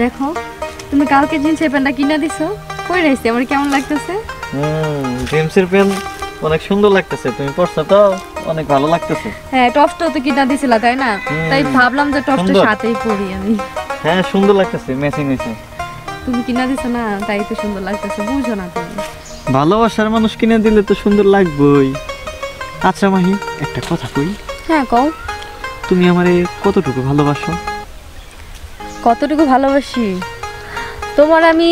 দেখো তুমি কালকে জিন্সের প্যান্টটা কিনে দিছো, কই রাইছি আমার কেমন লাগতেছে? জিন্সের প্যান্ট অনেক সুন্দর লাগতেছে, তুমি পরছো তো অনেক ভালো লাগতেছে। হ্যাঁ, টপসটাও তো কিনে দিছিলা তাই না? তাই ভাবলাম যে টপসটার সাথেই পরি আমি। হ্যাঁ সুন্দর লাগতেছে, ম্যাচিং হইছে। তুমি কিনে দিছো না, তাই তো সুন্দর লাগতেছে, বুঝো না তুমি? ভালোবাসার মানুষ কিনে দিলে তো সুন্দর লাগবেই। আচ্ছা মাহি, একটা কথা কই। হ্যাঁ কও। তুমি আমারে কতটুকু ভালোবাসো? কতটুকু ভালোবাসি তোমার? আমি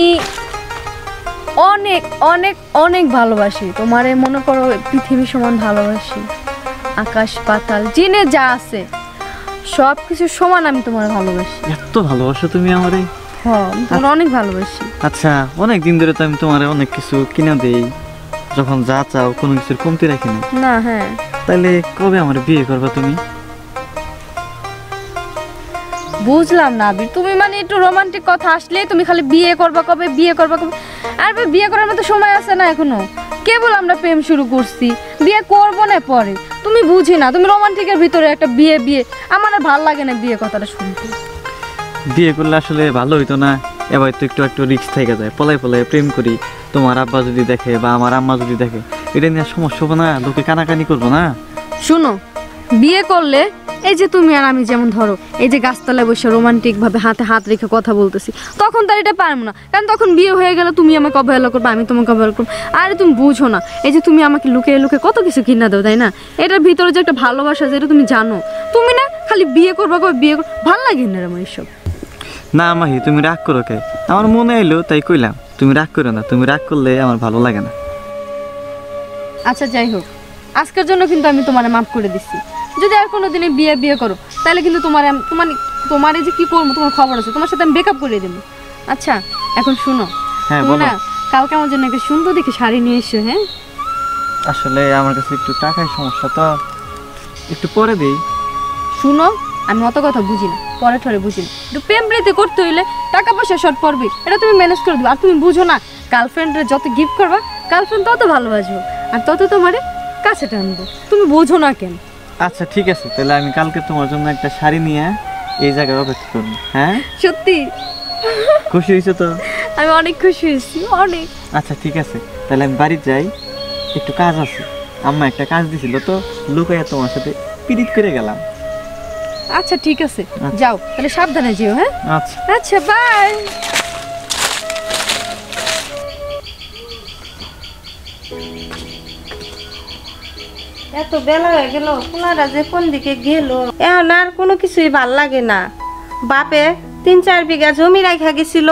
অনেক অনেক অনেক ভালোবাসি তোমারে, মনে করো পৃথিবী সমান ভালোবাসি। আকাশ পাতাল জিনে যা আছে সব কিছু সমান আমি তোমার ভালোবাসি। এত ভালোবাসো তুমি আমারে? হ্যাঁ, তোমার অনেক ভালোবাসি। আচ্ছা, অনেক দিন ধরে তো আমি তোমারে অনেক কিছু কিনে দেই, যখন যা চাও কোনো কিছুর কমতি রাখি না। না হ্যাঁ, তাহলে কবে আমার বিয়ে করবা তুমি? বুঝলাম না আবির, তুমি মানে একটু রোমান্টিক কথা আসলে তুমি খালি বিয়ে করবা কবে, বিয়ে করবা কবে। আর বিয়ে করার মতো সময় আছে না এখনো? কেবল আমরা প্রেম শুরু করছি, বিয়ে করব না পরে। তুমি বুঝি না, তুমি রোমান্টিকের ভিতরে একটা বিয়ে বিয়ে, আমার আর ভালো লাগে না বিয়ে কথাটা শুনতে। বিয়ে করলে আসলে ভালো হইতো না? এবার তো একটু একটু রিস্ক থেকে যায়, পলাই পলাই প্রেম করি, তোমার আব্বা যদি দেখে বা আমার আম্মা যদি দেখে, এটা নিয়ে সমস্যা হবে না? লোকে কানাকানি করবো না? শুনো, বিয়ে করলে এই যে তুমি আর আমি যেমন ধরো এই যে গাছতলায় বসে রোমান্টিক ভাবে হাতে হাত রেখে কথা বলতেছি, তখন তার এটা পারবো না, কারণ তখন বিয়ে হয়ে গেলে তুমি আমাকে অবহেলা করবে, আমি তোমাকে অবহেলা করবো। আরে তুমি বুঝো না, এই যে তুমি আমাকে লুকিয়ে লুকিয়ে কত কিছু কিনা দাও তাই না? এটার ভিতরে যে একটা ভালোবাসা, যেটা তুমি জানো। তুমি না খালি বিয়ে করবা কবে, বিয়ে কর, ভালো লাগে না আমার এসব। না মাহি, তুমি রাগ করো কে? আমার মনে এলো তাই কইলাম, তুমি রাগ করো না, তুমি রাগ করলে আমার ভালো লাগে না। আচ্ছা যাই হোক, আজকের জন্য কিন্তু আমি তোমারে মাফ করে দিচ্ছি। যদি আর কোনো দিনে বিয়ে বিয়ে করো তাহলে কিন্তু তোমার যে কি করবো তোমার খবর আছে, তোমার সাথে আমি ব্রেকআপ করে দেবো। আচ্ছা এখন শুনো, হ্যাঁ তুমি বলো। না কালকে আমার জন্য একটা সুন্দর দেখে শাড়ি নিয়ে এসো। হ্যাঁ, আসলে আমার কাছে একটু টাকার সমস্যা, তো একটু পরে দিই। শুনো, আমি অত কথা বুঝি না, পরে ঠরে বুঝি না। একটু প্রেম প্রীতি করতে হইলে টাকা পয়সা শর্ট পড়বে, এটা তুমি ম্যানেজ করে দেবে। আর তুমি বুঝো না, গার্লফ্রেন্ডের যত গিফট করবা গার্লফ্রেন্ড তত ভালোবাসবো আর তত তোমারে কাছে টানবো। তুমি বোঝো না কেন? আচ্ছা ঠিক আছে, তাহলে আমি কালকে তোমার জন্য একটা শাড়ি নিয়ে এই জায়গায় অপেক্ষা করবো। হ্যাঁ সত্যি? খুশি হয়েছো তো? আমি অনেক খুশি হয়েছি, অনেক। আচ্ছা ঠিক আছে, তাহলে আমি বাড়ি যাই, একটু কাজ আছে। আম্মা একটা কাজ দিছিল তো, লুকাইয়া তোমার সাথে পিরিত করে গেলাম। আচ্ছা ঠিক আছে, যাও তাহলে, সাবধানে যেও। হ্যাঁ আচ্ছা আচ্ছা, বাই। এত বেলা হয়ে গেল, ওনারা যে কোন দিকে গেল, এখন আর কোনো কিছুই ভাল লাগে না। বাপে 3-4 বিঘা জমি রাখা গেছিল,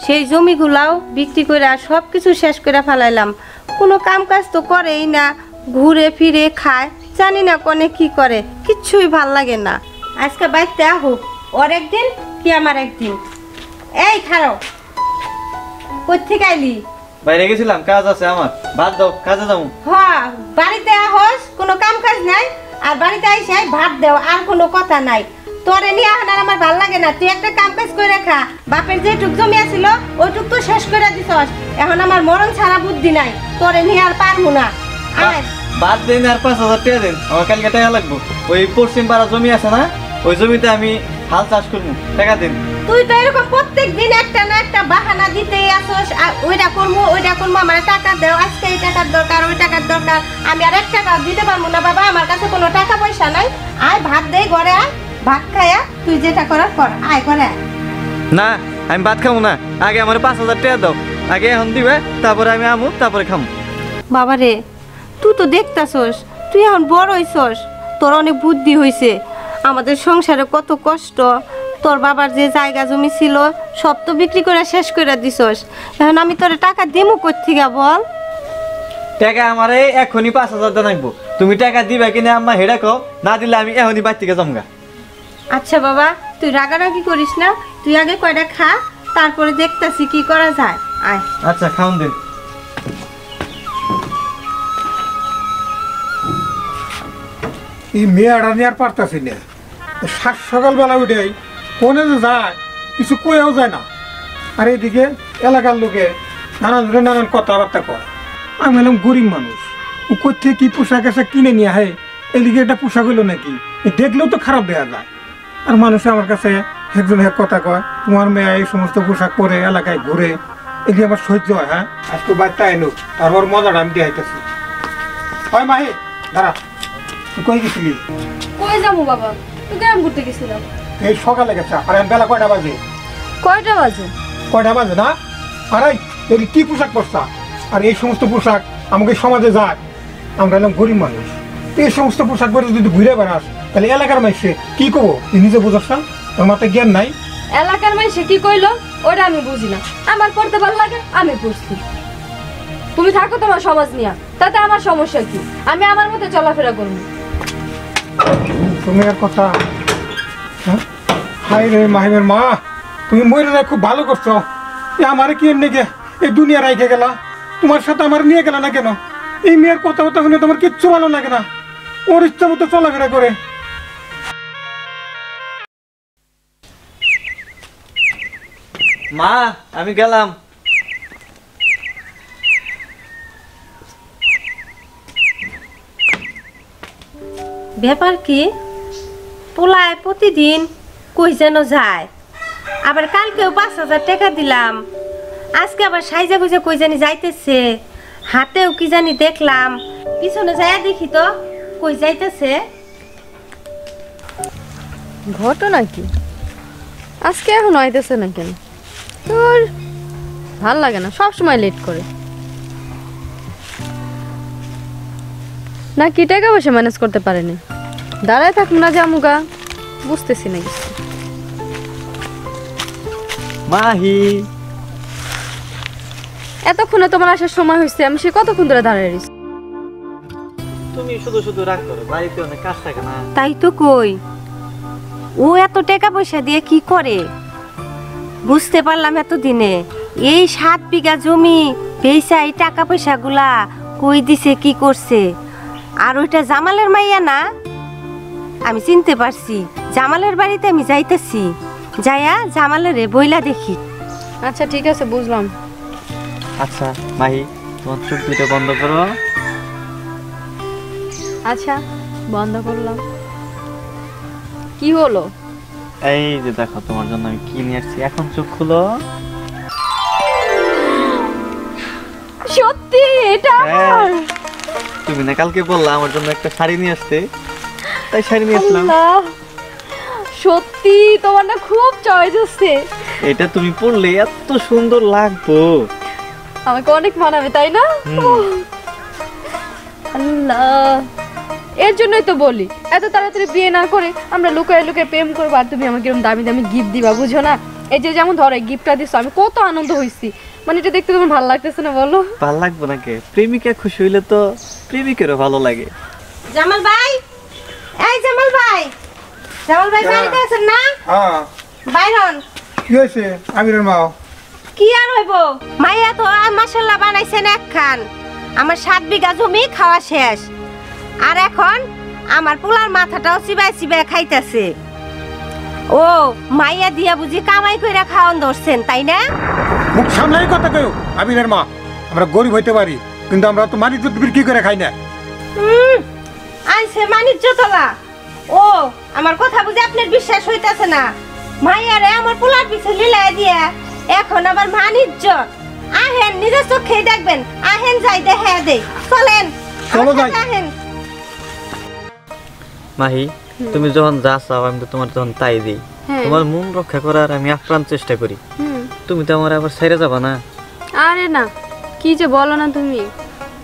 সেই জমিগুলাও বিক্রি করে সব কিছু শেষ করে ফেলাইলাম। কোনো কাম কাজ তো করেই না, ঘুরে ফিরে খায়, জানি না কোনে কি করে, কিচ্ছুই ভাল লাগে না। আজকে বাইতে হোক, ওর একদিন কি আমার একদিন। এই খারাপ, কোথেকে আইলি? বাইরে গেছিলাম, কাজ আছে আমার, বাদ দাও, কাজে যাবো। হ্যাঁ, বাড়িতে আহস, কোনো কাম কাজ নাই, আর বাড়িতে আইসে ভাত দেও, আর কোনো কথা নাই। তোরে নিয়ে এখন আর আমার ভাল লাগে না। তুই একটা কাম কাজ করে খা, বাপের যেটুক জমি আছিল ওইটুক তো শেষ করে দিছস, এখন আমার মরণ ছাড়া বুদ্ধি নাই, তোরে নিয়ে আর পারবো না। আয় বাদ দিন, আর 5,000 টাকা দিন, আমার কালকে টাকা লাগবো। ওই পশ্চিম পাড়া জমি আছে না, ওই জমিতে আমি হাল চাষ করবো, টাকা দিন। তুই তো এরকম প্রত্যেক দিন একটা না একটা বাহানা দিতেই আসস, ওইটা করবো ওইটা করবো, আমার টাকা দেও, আজকে এই টাকার দরকার, ওই টাকার দরকার। আমি আর 1 টাকা দিতে পারবো না বাবা, আমার কাছে কোনো টাকা পয়সা নাই। আয় ভাত দেই ঘরে, আয় ভাত খায়া তুই যেটা করার কর, আয় ঘরে আয়। না আমি ভাত খাবো না, আগে আমার 5,000 টাকা দাও, আগে এখন দিবে, তারপরে আমি আমু, তারপরে খামু। বাবা রে, তুই তো দেখতাছস, তুই এখন বড় হইছস, তোর অনেক বুদ্ধি হইছে। আমাদের সংসারে কত কষ্ট, তোর বাবার যে জায়গা জমি ছিল সব তো বিক্রি করে শেষ করে দিছস, এখন আমি তোরে টাকা দিমু কোত্থেকে বল? টাকা আমারে এখনই 5,000 টাকা লাগবো, তুমি টাকা দিবে কিনা আম্মা হেডা কও, না দিলে আমি এখনই বাড়ি থেকে জমগা। আচ্ছা বাবা, তুই রাগারাগি করিস না, তুই আগে কয়টা খা, তারপরে দেখতাছি কি করা যায়। আয়। আচ্ছা খাওন দিন। এই মেয়েটা নিয়ে আর পারতাছি না, সাত সকালবেলা উঠেই কোনে যে যায় কিছু কয়েও যায় না, আর এইদিকে এলাকার লোকে নানান ধরনের নানান কথাবার্তা করে। আমি হলাম গরিব মানুষ, ও কোথেকে কি পোশাক আশাক কিনে নিয়ে আহে, এদিকে একটা পোশাক হইলো নাকি, দেখলেও তো খারাপ দেওয়া যায়। আর মানুষে আমার কাছে একজন এক কথা কয় তোমার মেয়ে এই সমস্ত পোশাক পরে এলাকায় ঘুরে এগুলি আমার সহ্য হয়। হ্যাঁ আজকে বাচ্চা এলো তারপর মজাটা আমি দেখাইতেছি। হয় মাহি দাঁড়া, তুই কই গেছিলি? কই যাবো বাবা, তুই কেমন ঘুরতে গেছিলাম? এই সকালে গেছে আর আমি বেলা কয়টা বাজে? কয়টা বাজে? কয়টা বাজে না? আরে এই কি পোশাক পরছা? আর এই সমস্ত পোশাক আমাকে সমাজে যায়, আমরা এলাম গরিব মানুষ, এই সমস্ত পোশাক পরে যদি ঘুরে বেড়াস তাহলে এলাকার মানুষে কি করবো? তুই নিজে বোঝাস না? তোর মাথায় জ্ঞান নাই? এলাকার মাইসে কি কইলো ওটা আমি বুঝি না, আমার পড়তে ভালো লাগে আমি পড়ছি। তুমি থাকো তোমার সমাজ নিয়ে, তাতে আমার সমস্যা কি? আমি আমার মতো চলাফেরা করবো। তুমি আর কথা। হ্যাঁ হাই রে মাহিমের মা, তুমি মরে যায় খুব ভালো করছো। আমার কি এমনি গে এই দুনিয়া রাইখে গেলা, তোমার সাথে আমার নিয়ে গেল না কেন? এই মেয়ের কথা কথা শুনে তোমার কিচ্ছু ভালো লাগে না, ওর ইচ্ছা মতো চলাফেরা করে। মা আমি গেলাম। ব্যাপার কি? পোলায় প্রতিদিন কই যেন যায়, আবার কালকেও 5,000 টাকা দিলাম, আজকে আবার সাইজা গুজা কই জানি যাইতেছে, হাতেও কি জানি দেখলাম, পিছনে যায় দেখি তো কই যাইতেছে। ঘটনা কি আজকে এখন হইতেছে না কেন? তোর ভাল লাগে না, সব সময় লেট করে না? কি টাকা পয়সা ম্যানেজ করতে পারেনি? দাঁড়ায় থাক না জামুগা, বুঝতেছি না কিছু। মাহি এতক্ষণে তোমার আসার সময় হয়েছে, আমি সে কতক্ষণ ধরে দাঁড়ায় রয়েছি। তুমি শুধু শুধু রাগ করো, বাড়িতে অনেক কাজ থাকে না? তাই তো কই, ও এত টাকা পয়সা দিয়ে কি করে বুঝতে পারলাম এতদিনে। এই 7 বিঘা জমি পেয়েছে, এই টাকা পয়সা গুলা কই দিছে কি করছে। আর ওইটা জামালের মাইয়া না? আমি চিনতে পারছি, জামালের বাড়িতে আমি যাইতেছি, যাইয়া জামালের বইলা দেখি। আচ্ছা ঠিক আছে, বুঝলাম। আচ্ছা মাহি তোমার চোখ দুটো বন্ধ করো। আচ্ছা বন্ধ করলাম। কি হলো? এই যে দেখো তোমার জন্য আমি কি নিয়ে আসছি, এখন চোখ খুলো। সত্যি এটা আমার? তুমি না কালকে বললা আমার জন্য একটা শাড়ি নিয়ে আসতে, তাই শাড়ি নিয়ে আসলাম। আল্লাহ, সত্যি তোমার না খুব চয়েস হচ্ছে। এটা তুমি পরলে এত সুন্দর লাগবো, আমাকে অনেক মানাবে তাই না? আল্লাহ, এর জন্যই তো বলি এত তাড়াতাড়ি বিয়ে না করে আমরা লুকায় লুকায় প্রেম করবো, আর তুমি আমাকে এরকম দামি দামি গিফট দিবা, বুঝো না? এই যে যেমন ধরো গিফটটা দিছো, আমি কত আনন্দ হইছি, মানে এটা দেখতে তোমার ভালো লাগতেছে না বলো? ভালো লাগবে নাকি? প্রেমিকা খুশি হইলে তো প্রেমিকেরও ভালো লাগে। জামাল ভাই, এই জামাল ভাই, জামাল ভাই বাড়িতে আছেন না? হ্যাঁ বাইরন কি হয়েছে আমিরের মা? কি আর হইব, মাইয়া তো মাশাআল্লাহ বানাইছেন একখান। আমার 7 বিঘা জমি খাওয়া শেষ, আর এখন আমার পোলার মাথাটাও চিবাই চিবাই খাইতেছে। ও মাইয়া দিয়া বুঝি কামাই কইরা খাওয়ান ধরছেন তাই না? মুখ সামলাই কথা কেউ। আমিরের মা, আমরা গরিব হইতে পারি কিন্তু আমরা তো মানি দুধ বিক্রি করে খাই না। আইছে মানিজ্য তোলা। ও আমার কথা বুঝি আপনার বিশ্বাস হইতাছে না? মাইয়ারে আমার পোলার পিছে লিলাই দিয়া এখন আবার মানিজ্য। আহেন নিজের চোখেই দেখবেন, আহেন যাই দেখে দেই, চলেন চলো যাই। আহেন। মাহি তুমি যখন যা চাও আমি তো তোমার তখন তাই দিই। তোমার মন রক্ষা করার আমি আপ্রাণ চেষ্টা করি, তুমি তো আমার আবার ছেড়ে যাবা না। আরে না, কি যে বলো না তুমি,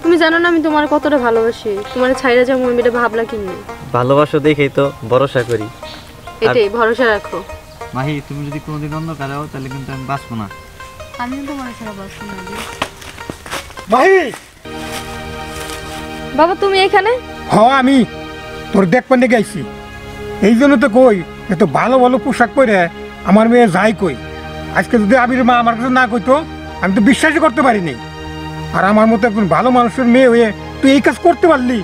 তুমি জানো না আমি তোমার কতটা ভালোবাসি, তোমার ছাইরা যাবো আমি এটা ভাবলা কিনি। ভালোবাসো দেখেই তো ভরসা করি। এটাই ভরসা রাখো। মাহি তুমি যদি কোনোদিন অন্য কারাও তাহলে কিন্তু আমি বাঁচবো না। আমি তোমার ছাড়া বাঁচবো না। মাহি বাবা তুমি এখানে? হ্যাঁ আমি তোর দেখপান্ডে গাইছি, এই জন্য তো কই এত ভালো ভালো পোশাক পরে আমার মেয়ে যাই কই। আজকে যদি আবির মা আমার কাছে না কইতো আমি তো বিশ্বাসই করতে পারিনি। আর আমার মতো একজন ভালো মানুষের মেয়ে হয়ে তুই এই কাজ করতে পারলি?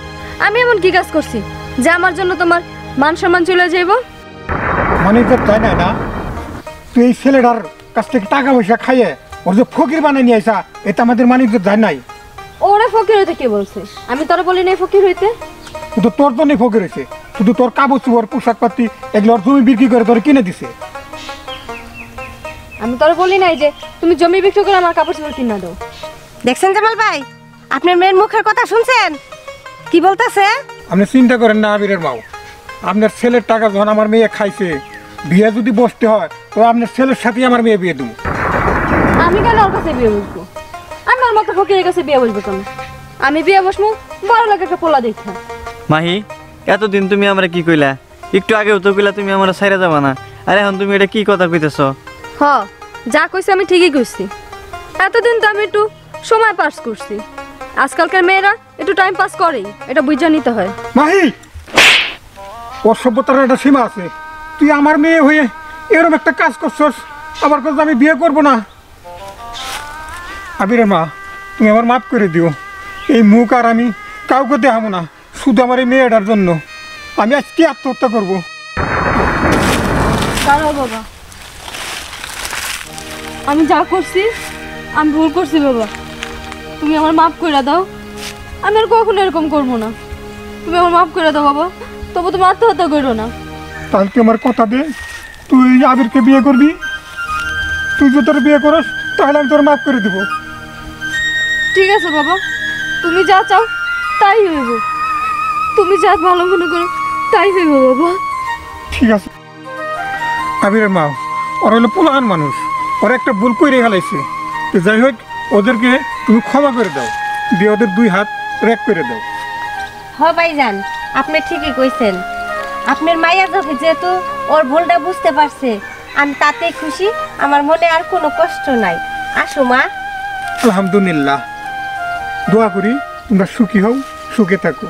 আমি এমন কি কাজ করছি যে আমার জন্য তোমার মান সম্মান চলে যাইব? মানে তো তাই না, না তুই এই ছেলেটার কাছ থেকে টাকা পয়সা খাইয়ে ওর যে ফকির বানিয়ে নিয়ে আসা, এটা আমাদের মানিক তো যায় নাই। ওরা ফকির হইতে কে বলছে? আমি তোরা বলি নাই ফকির হইতে। শুধু তোর জন্যই ফকির হয়েছে, শুধু তোর কাপড় চোপড় পোশাক পাতি এগুলো ওর জমি বিক্রি করে তোর কিনে দিছে। আমি তোর বলি নাই যে তুমি জমি বিক্রি করে আমার কাপড় চোপড় কিনা দাও। দেখছেন জামাল ভাই, আপনার মেয়ের মুখের কথা শুনছেন কি বলতেছে? আপনি চিন্তা করেন না আবিরের মাও, আপনার ছেলের টাকা যখন আমার মেয়ে খাইছে, বিয়ে যদি বসতে হয় তো আপনার ছেলের সাথেই আমার মেয়ে বিয়ে দেবো। আমি কেন ওর কাছে বিয়ে বসবো? আমার মতো ফকিরের কাছে বিয়ে বসবো কেন? আমি বিয়ে বসবো 12 লাখ একটা পোলা দেখে। মাহি, এতদিন তুমি আমরা কি কইলা? একটু আগেও তো কইলা তুমি আমরা ছাইরা যাবা না, আর এখন তুমি এটা কি কথা কইতেছ? হ, যা কইছি আমি ঠিকই কইছি। এতদিন তো আমি একটু সময় পাস করছি, আজকালকার মেয়েরা একটু টাইম পাস করেই, এটা বুঝা নিতে হয়। মাহি, ওর সভ্যতার একটা সীমা আছে। তুই আমার মেয়ে হয়ে এরকম একটা কাজ করছস, আবার কথা আমি বিয়ে করব না। আবিরের মা, তুমি আমার মাফ করে দিও। এই মুখ আর আমি কাউকে দেখাবো না, শুধু আমার এই মেয়েটার জন্য। আমি আজকে আত্মহত্যা করব। দাঁড়াও বাবা, আমি যা করছি আমি ভুল করছি বাবা, তুমি আমার মাফ করে দাও। আমি আর কখনো এরকম করবো না, তুমি আমার মাফ করে দাও বাবা। তবু তুমি আত্মহত্যা করো না। তাহলে তুই আমার কথা দে, তুই আবিরকে বিয়ে করবি। তুই যদি তোর বিয়ে করস তাহলে আমি তোর মাফ করে দিব। ঠিক আছে বাবা, তুমি যা চাও তাই হইব, তুমি যা ভালো মনে করো তাই হইব বাবা। ঠিক আছে। আবিরের মা, ওরা হলো পোলাহান মানুষ, ওরা একটা ভুল করে ফেলাইছে। তো যাই হোক, ওদেরকে তুমি ক্ষমা করে দাও, দিয়ে ওদের 2 হাত রেক করে দাও। হ ভাইজান, আপনি ঠিকই কইছেন। আপনার মাইয়া যাবে যেহেতু ওর ভুলটা বুঝতে পারছে, আমি তাতেই খুশি। আমার মনে আর কোনো কষ্ট নাই। আসো মা। আলহামদুলিল্লাহ, দোয়া করি তোমরা সুখী হও, সুখে থাকো।